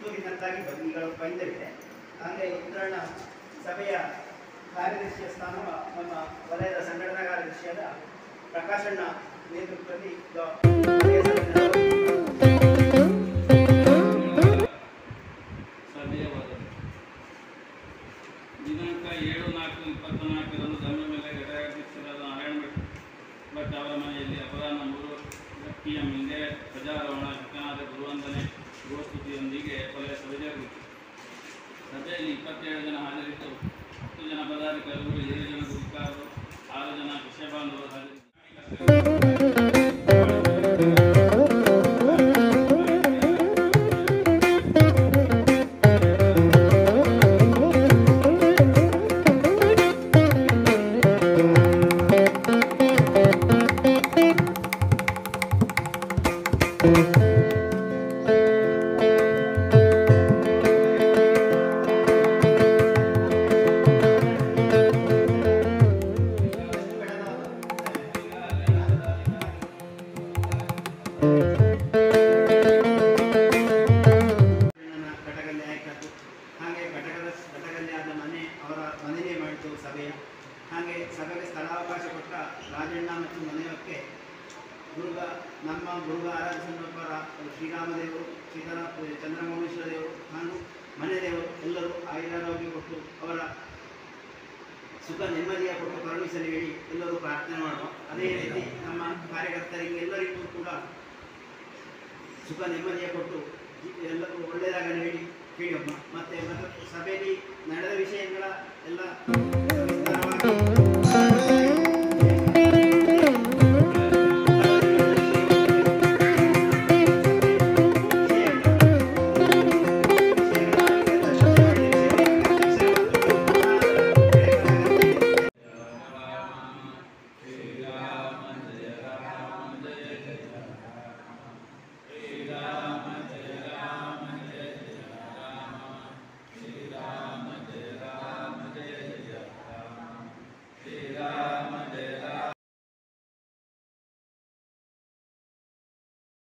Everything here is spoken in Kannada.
ಪುತ್ತೂರಿನಂತಾಗಿ ಈಗ ಬಂದಿದೆ. ಹಾಗೆ ಉತ್ತರಾಯಣ ಸಭೆಯ ಕಾರ್ಯದರ್ಶಿಯ ಸ್ಥಾನ ನಮ್ಮ ವಲಯದ ಸಂಘಟನಾ ಕಾರ್ಯದರ್ಶಿಯಾದ ಪ್ರಕಾಶಣ್ಣ ನೇತೃತ್ವದಲ್ಲಿ ದಿನಾಂಕ 7/4/24 ಧರ್ಮಮೆಲೆ ಘಟಕಾಧ್ಯಕ್ಷರಾದ ನಾರಾಯಣ ಭಟ್ ಅವರ ಮನೆಯಲ್ಲಿ ಅಪರಾಹ್ನ 3 PM ಹಿಂದೆ ಧ್ವಜಾರೋಹಣ, ಶಿಕ್ಷಣಾದ ಗುರುವಂದನೆ, ಗೋಸ್ತುತಿಯೊಂದಿಗೆ ವಲಯ ಸಭೆ ಜರುಗಿತು. ಸಭೆಯಲ್ಲಿ 27 ಜನ ಹಾಜರಿದ್ದು 10 ಜನ ಪದಾಧಿಕಾರಿಗಳು, 7 ಜನ ಗುರುಕಾರರು, 6 ಜನ ವಿಷಯ ಬಾಂಧವರು ಹಾಜರಿದ್ದರು. ಸಭೆಯ ಹಾಗೆ ಸಭೆಗೆ ಸ್ಥಳಾವಕಾಶ ಕೊಟ್ಟ ರಾಜಣ್ಣ ಮತ್ತು ಮನೆಯವಕ್ಕೆ ನಮ್ಮ ಗುರುಗ ಆರಾಧ್ಯ ಸಂಗಪ್ಪರ ಶ್ರೀರಾಮದೇವರು, ಚಂದ್ರಮೌಳೇಶ್ವರ ದೇವರು ಹಾಗೂ ಮನೆ ದೇವರು ಎಲ್ಲರೂ ಆಯುರಾರೋಗ್ಯ ಕೊಟ್ಟು ಅವರ ಸುಖ ನೆಮ್ಮದಿಯ ಕೊಟ್ಟು ಕರುಣಿಸಲು ಹೇಳಿ ಎಲ್ಲರೂ ಪ್ರಾರ್ಥನೆ ಮಾಡುವ. ಅದೇ ರೀತಿ ನಮ್ಮ ಕಾರ್ಯಕರ್ತರಿಗೆ ಎಲ್ಲರಿಗೂ ಕೂಡ ಸುಖ ನೆಮ್ಮದಿಯ ಕೊಟ್ಟು ಎಲ್ಲರೂ ಒಳ್ಳೆಯದಾಗಲು ಹೇಳಿ ಕೇಳಮ್ಮ. ಮತ್ತೆ ಸಭೆಯಲ್ಲಿ ನಡೆದ ವಿಷಯಗಳ ಎಲ್ಲ ವಿಸ್ತಾರವಾಗಿ